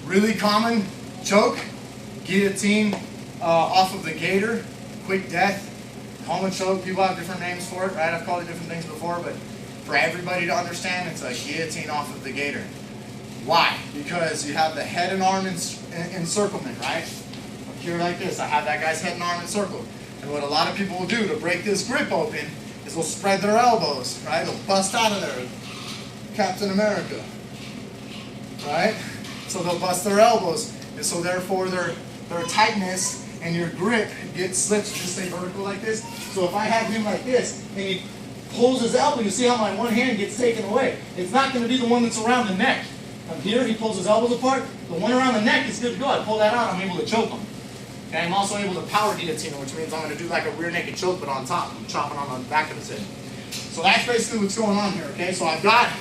Really common choke, guillotine off of the gator, quick death, coma choke. People have different names for it, right? I've called it different things before, but for everybody to understand, it's a guillotine off of the gator. Why? Because you have the head and arm encirclement, right? Up here like this, I have that guy's head and arm encircled. And what a lot of people will do to break this grip open is they'll spread their elbows, right? They'll bust out of there, Captain America, right? So they'll bust their elbows, and so therefore their tightness and your grip slips, just stay vertical like this. So if I have him like this, and he pulls his elbow, you see how my one hand gets taken away. It's not going to be the one that's around the neck. I'm here, he pulls his elbows apart. The one around the neck is good to go. I pull that out, I'm able to choke him. Okay, I'm also able to power guillotine him, which means I'm going to do like a rear naked choke, but on top. I'm chopping on the back of his head. So that's basically what's going on here, okay? So I've got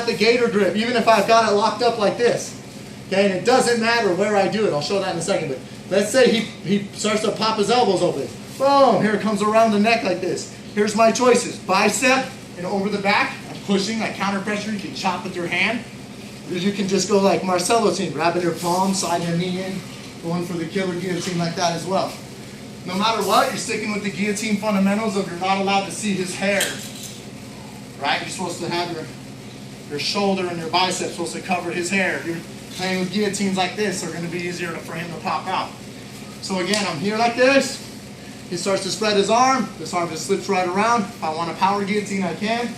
the gator grip, even if I've got it locked up like this. Okay, and it doesn't matter where I do it. I'll show that in a second. But let's say he starts to pop his elbows open. Boom, here it comes around the neck like this. Here's my choices. Bicep and over the back. I'm pushing, I counter pressure. You can chop with your hand. Or you can just go like Marcelo's team, grabbing your palm, sliding your knee in, going for the killer guillotine like that as well. No matter what, you're sticking with the guillotine fundamentals of you're not allowed to see his hair. Right? You're supposed to have your shoulder and your bicep supposed to cover his hair. You're playing with guillotines like this are going to be easier for him to pop out. So again, I'm here like this. He starts to spread his arm. This arm just slips right around. If I want a power guillotine, I can.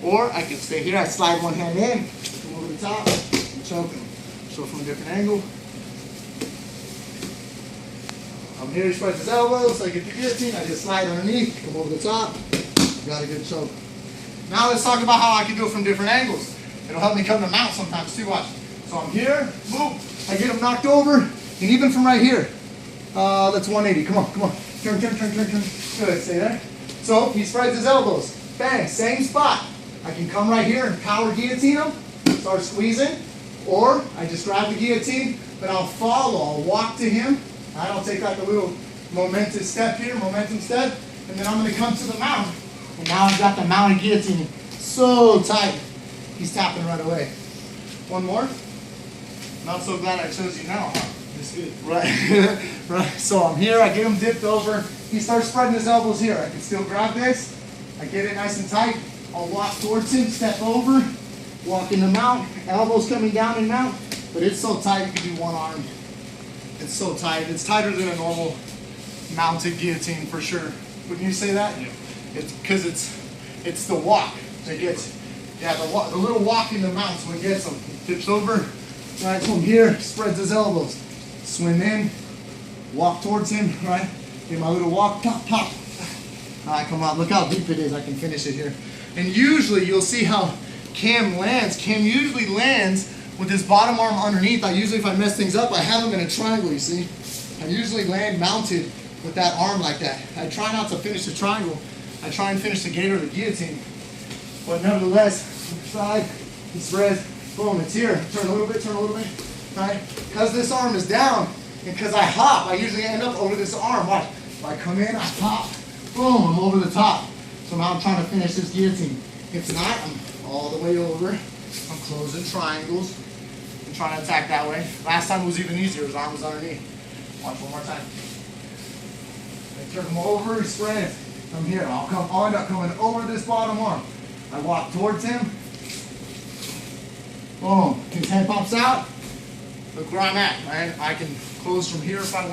Or I can stay here. I slide one hand in, come over the top, and choke him. So from a different angle. I'm here, he spreads his elbows. So I get the guillotine. I just slide underneath, come over the top. Got a good choke. Now let's talk about how I can do it from different angles. It'll help me come to mount sometimes too. Watch. So I'm here, boom, I get him knocked over, and even from right here, let's 180, come on, turn, good, stay there. So he spreads his elbows, bang, same spot. I can come right here and power guillotine him, start squeezing, or I just grab the guillotine, but I'll follow, I'll walk to him, I'll take like a little momentum step, and then I'm gonna come to the mount, and now I've got the mounted guillotine so tight, he's tapping right away. One more. Not so glad I chose you now, huh? That's good. Right. Right. So I'm here, I get him dipped over. He starts spreading his elbows here. I can still grab this. I get it nice and tight. I'll walk towards him, step over, walk in the mount, elbows coming down and mount. But it's so tight you can do one arm. It's so tight. It's tighter than a normal mounted guillotine for sure. Wouldn't you say that? Yeah. It's because it's the walk that gets, yeah, the little walk in the mount is what gets him. He tips over. Right, from here, spreads his elbows. Swim in, walk towards him, right? Get my little walk, pop, pop. All right, come on, look how deep it is. I can finish it here. And usually, you'll see how Cam lands. Cam usually lands with his bottom arm underneath. If I mess things up, I have him in a triangle, you see? I usually land mounted with that arm like that. I try not to finish the triangle. I try and finish the gator or the guillotine. But nevertheless, side, he spreads. Boom, it's here. Turn a little bit, right? Because this arm is down, and because I hop, I usually end up over this arm. Watch. If I come in, I pop. Boom, I'm over the top. So now I'm trying to finish this guillotine. If not, I'm all the way over. I'm closing triangles and trying to attack that way. Last time it was even easier. His arm was underneath. Watch one more time. I turn him over, he spreads. I'm here. I'll end up coming over this bottom arm. I walk towards him. Boom, his head pops out. Look where I'm at, man. I can close from here if I want.